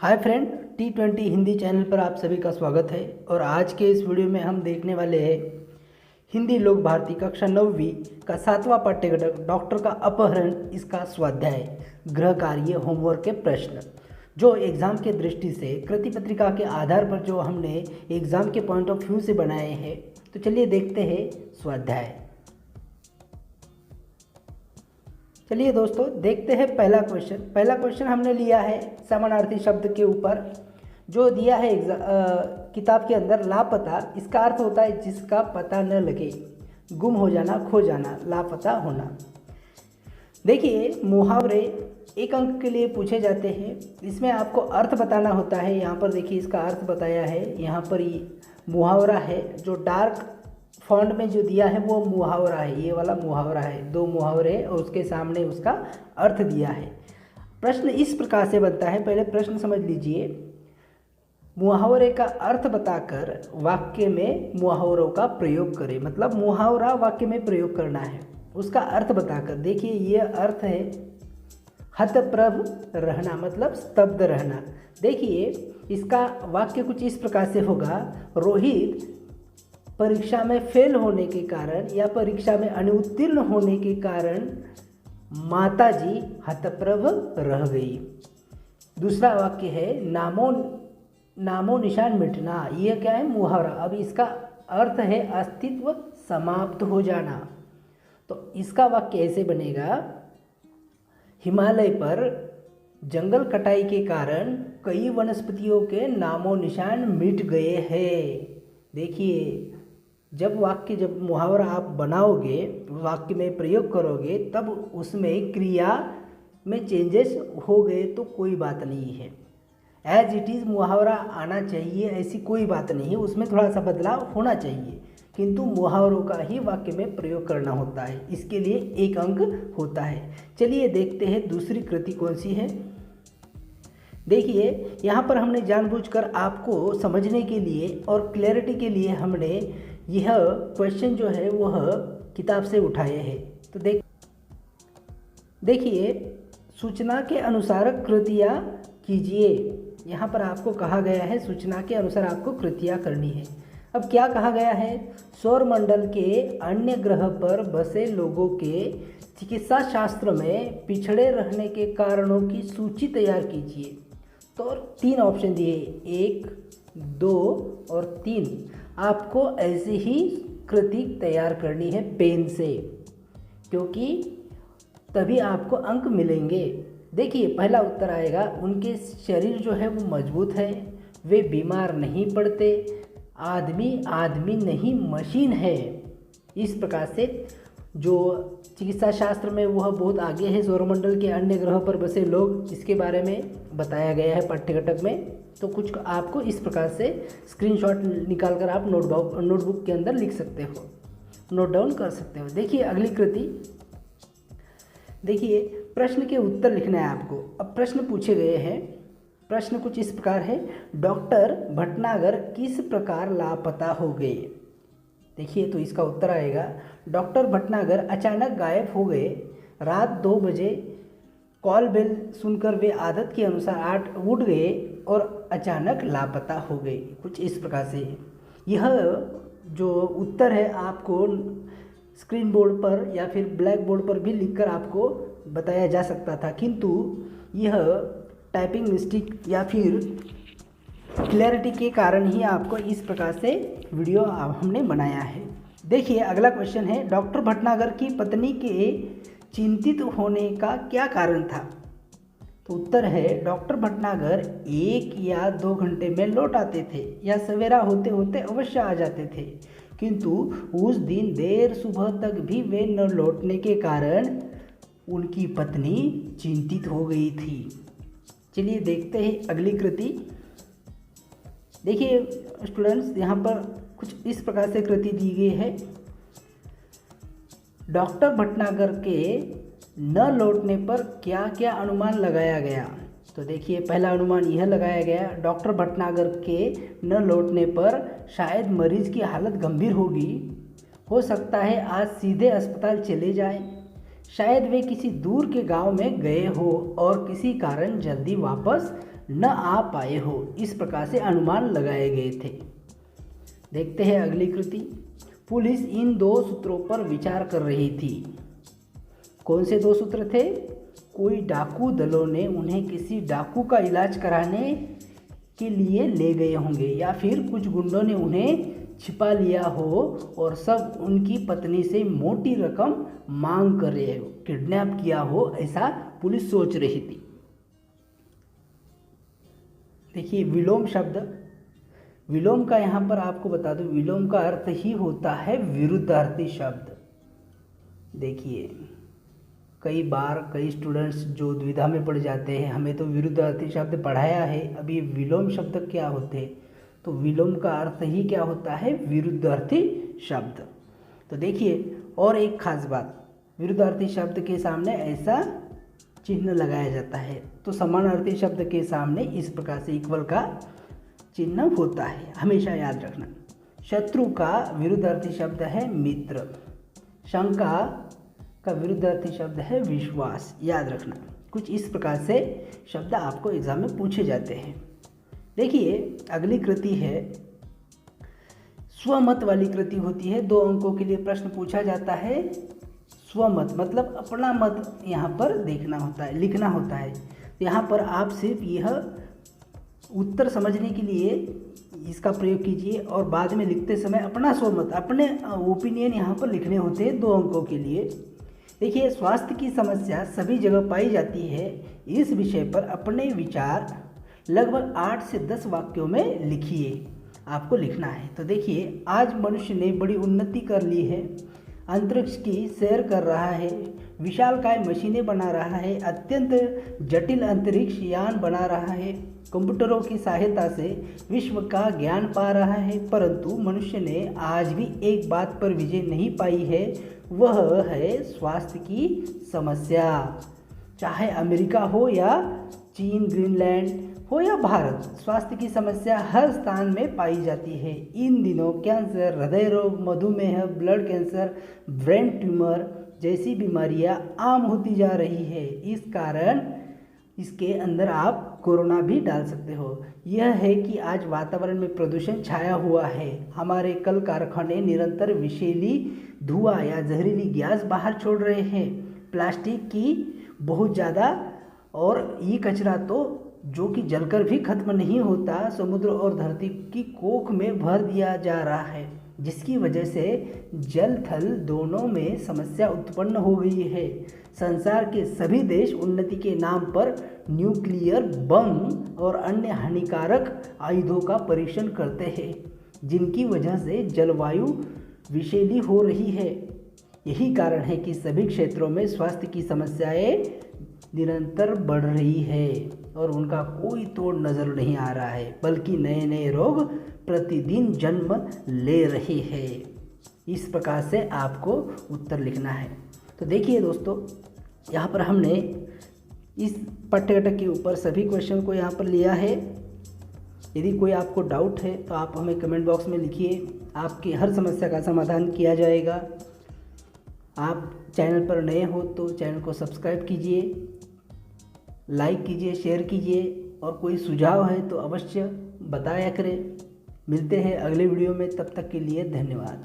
Hi friend, T20 Hindi channel पर आप सभी का स्वागत है। और आज के इस वीडियो में हम देखने वाले हैं हिंदी लोक भारती कक्षा 9वीं का 7वां पाठ्यघटक डॉक्टर का अपहरण, इसका स्वाध्याय गृह कार्य होमवर्क के प्रश्न जो एग्ज़ाम के दृष्टि से कृति पत्रिका के आधार पर जो हमने एग्ज़ाम के पॉइंट ऑफ व्यू से बनाए हैं। तो चलिए देखते हैं स्वाध्याय। चलिए दोस्तों देखते हैं पहला क्वेश्चन हमने लिया है समानार्थी शब्द के ऊपर जो दिया है किताब के अंदर। लापता, इसका अर्थ होता है जिसका पता न लगे, गुम हो जाना, खो जाना, लापता होना। देखिए मुहावरे 1 अंक के लिए पूछे जाते हैं। इसमें आपको अर्थ बताना होता है। यहाँ पर देखिए इसका अर्थ बताया है। यहाँ पर ये मुहावरा है, जो डार्क फॉन्ट में जो दिया है वो मुहावरा है, ये वाला मुहावरा है। 2 मुहावरे और उसके सामने उसका अर्थ दिया है। प्रश्न इस प्रकार से बनता है, पहले प्रश्न समझ लीजिए। मुहावरे का अर्थ बताकर वाक्य में मुहावरों का प्रयोग करें, मतलब मुहावरा वाक्य में प्रयोग करना है। उसका अर्थ बताकर देखिए, ये अर्थ है हतप्रभ रहना, मतलब स्तब्ध रहना। देखिए इसका वाक्य कुछ इस प्रकार से होगा। रोहित परीक्षा में फेल होने के कारण या परीक्षा में अनुत्तीर्ण होने के कारण माताजी हतप्रभ रह गई। दूसरा वाक्य है नामो निशान मिटना। यह क्या है? मुहावरा। अब इसका अर्थ है अस्तित्व समाप्त हो जाना। तो इसका वाक्य ऐसे बनेगा, हिमालय पर जंगल कटाई के कारण कई वनस्पतियों के नामो निशान मिट गए हैं। देखिए जब मुहावरा आप बनाओगे, वाक्य में प्रयोग करोगे, तब उसमें क्रिया में चेंजेस हो गए तो कोई बात नहीं है। एज इट इज़ मुहावरा आना चाहिए, ऐसी कोई बात नहीं है। उसमें थोड़ा सा बदलाव होना चाहिए, किंतु मुहावरों का ही वाक्य में प्रयोग करना होता है। इसके लिए 1 अंक होता है। चलिए देखते हैं दूसरी कृति कौन सी है। देखिए यहाँ पर हमने जानबूझकर आपको समझने के लिए और क्लैरिटी के लिए हमने यह क्वेश्चन जो है वह किताब से उठाए हैं। तो देखिए सूचना के अनुसार कृतियाँ कीजिए। यहाँ पर आपको कहा गया है सूचना के अनुसार आपको कृतियाँ करनी है। अब क्या कहा गया है? सौरमंडल के अन्य ग्रह पर बसे लोगों के चिकित्सा शास्त्र में पिछड़े रहने के कारणों की सूची तैयार कीजिए। तो 3 ऑप्शन दिए, 1, 2 और 3। आपको ऐसे ही कृति तैयार करनी है पेन से, क्योंकि तभी आपको अंक मिलेंगे। देखिए पहला उत्तर आएगा, उनके शरीर जो है वो मजबूत है, वे बीमार नहीं पड़ते, आदमी नहीं मशीन है। इस प्रकार से जो चिकित्सा शास्त्र में वह बहुत आगे है। सौरमंडल के अन्य ग्रह पर बसे लोग, इसके बारे में बताया गया है पाठ्यघटक में। तो कुछ आपको इस प्रकार से स्क्रीनशॉट निकालकर आप नोटबुक के अंदर लिख सकते हो, नोट डाउन कर सकते हो। देखिए अगली कृति, देखिए प्रश्न के उत्तर लिखना है आपको। अब प्रश्न पूछे गए हैं। प्रश्न कुछ इस प्रकार है, डॉक्टर भटनागर किस प्रकार लापता हो गए? देखिए तो इसका उत्तर आएगा, डॉक्टर भटनागर अचानक गायब हो गए। रात 2 बजे कॉल बेल सुनकर वे आदत के अनुसार उठ गए और अचानक लापता हो गए। कुछ इस प्रकार से यह जो उत्तर है आपको स्क्रीन बोर्ड पर या फिर ब्लैक बोर्ड पर भी लिखकर आपको बताया जा सकता था, किंतु यह टाइपिंग मिस्टेक या फिर क्लैरिटी के कारण ही आपको इस प्रकार से वीडियो हमने बनाया है। देखिए अगला क्वेश्चन है, डॉक्टर भटनागर की पत्नी के चिंतित होने का क्या कारण था? तो उत्तर है, डॉक्टर भटनागर 1 या 2 घंटे में लौट आते थे या सवेरा होते होते अवश्य आ जाते थे, किंतु उस दिन देर सुबह तक भी वे न लौटने के कारण उनकी पत्नी चिंतित हो गई थी। चलिए देखते हैं अगली कृति। देखिए स्टूडेंट्स, यहाँ पर कुछ इस प्रकार से कृति दी गई है, डॉक्टर भटनागर के न लौटने पर क्या क्या अनुमान लगाया गया? तो देखिए पहला अनुमान यह लगाया गया, डॉक्टर भटनागर के न लौटने पर शायद मरीज की हालत गंभीर होगी, हो सकता है आज सीधे अस्पताल चले जाएं, शायद वे किसी दूर के गांव में गए हो और किसी कारण जल्दी वापस न आ पाए हो, इस प्रकार से अनुमान लगाए गए थे। देखते हैं अगली कृति। पुलिस इन 2 सूत्रों पर विचार कर रही थी। कौन से 2 सूत्र थे? कोई डाकू दलों ने उन्हें किसी डाकू का इलाज कराने के लिए ले गए होंगे, या फिर कुछ गुंडों ने उन्हें छिपा लिया हो और सब उनकी पत्नी से मोटी रकम मांग कर रहे हो, किडनैप किया हो, ऐसा पुलिस सोच रही थी। देखिए विलोम शब्द, विलोम का यहाँ पर आपको बता दूं, विलोम का अर्थ ही होता है विरुद्धार्थी शब्द। देखिए कई बार कई स्टूडेंट्स जो दुविधा में पड़ जाते हैं, हमें तो विरुद्धार्थी शब्द पढ़ाया है, अब ये विलोम शब्द क्या होते हैं? तो विलोम का अर्थ ही क्या होता है? विरुद्धार्थी शब्द। तो देखिए और एक खास बात, विरुद्धार्थी शब्द के सामने ऐसा चिन्ह लगाया जाता है, तो समानार्थी शब्द के सामने इस प्रकार से इक्वल का चिन्ह होता है, हमेशा याद रखना। शत्रु का विरुद्धार्थी शब्द है मित्र, शंका का विरुद्धार्थी शब्द है विश्वास, याद रखना। कुछ इस प्रकार से शब्द आपको एग्जाम में पूछे जाते हैं। देखिए अगली कृति है स्वमत वाली कृति होती है। 2 अंकों के लिए प्रश्न पूछा जाता है। स्वमत मतलब अपना मत यहाँ पर देखना होता है, लिखना होता है। यहाँ पर आप सिर्फ यह उत्तर समझने के लिए इसका प्रयोग कीजिए और बाद में लिखते समय अपना स्वमत, अपने ओपिनियन यहाँ पर लिखने होते हैं 2 अंकों के लिए। देखिए स्वास्थ्य की समस्या सभी जगह पाई जाती है, इस विषय पर अपने विचार लगभग 8 से 10 वाक्यों में लिखिए, आपको लिखना है। तो देखिए आज मनुष्य ने बड़ी उन्नति कर ली है, अंतरिक्ष की सैर कर रहा है, विशालकाय मशीनें बना रहा है, अत्यंत जटिल अंतरिक्ष यान बना रहा है, कंप्यूटरों की सहायता से विश्व का ज्ञान पा रहा है, परंतु मनुष्य ने आज भी एक बात पर विजय नहीं पाई है, वह है स्वास्थ्य की समस्या। चाहे अमेरिका हो या चीन, ग्रीनलैंड हो या भारत, स्वास्थ्य की समस्या हर स्थान में पाई जाती है। इन दिनों कैंसर, हृदय रोग, मधुमेह, ब्लड कैंसर, ब्रेन ट्यूमर जैसी बीमारियां आम होती जा रही है। इस कारण इसके अंदर आप कोरोना भी डाल सकते हो। यह है कि आज वातावरण में प्रदूषण छाया हुआ है, हमारे कल कारखाने निरंतर विषैली धुआं या जहरीली गैस बाहर छोड़ रहे हैं, प्लास्टिक की बहुत ज़्यादा, और ये कचरा तो जो कि जलकर भी खत्म नहीं होता, समुद्र और धरती की कोख में भर दिया जा रहा है, जिसकी वजह से जल थल दोनों में समस्या उत्पन्न हो गई है। संसार के सभी देश उन्नति के नाम पर न्यूक्लियर बम और अन्य हानिकारक आयुधों का परीक्षण करते हैं, जिनकी वजह से जलवायु विषैली हो रही है। यही कारण है कि सभी क्षेत्रों में स्वास्थ्य की समस्याएं निरंतर बढ़ रही है और उनका कोई तोड़ नज़र नहीं आ रहा है, बल्कि नए नए रोग प्रतिदिन जन्म ले रहे हैं। इस प्रकार से आपको उत्तर लिखना है। तो देखिए दोस्तों, यहाँ पर हमने इस पाठ्यघटक के ऊपर सभी क्वेश्चन को यहाँ पर लिया है। यदि कोई आपको डाउट है तो आप हमें कमेंट बॉक्स में लिखिए, आपकी हर समस्या का समाधान किया जाएगा। आप चैनल पर नए हो तो चैनल को सब्सक्राइब कीजिए, लाइक कीजिए, शेयर कीजिए, और कोई सुझाव है तो अवश्य बताया करें। मिलते हैं अगले वीडियो में, तब तक के लिए धन्यवाद।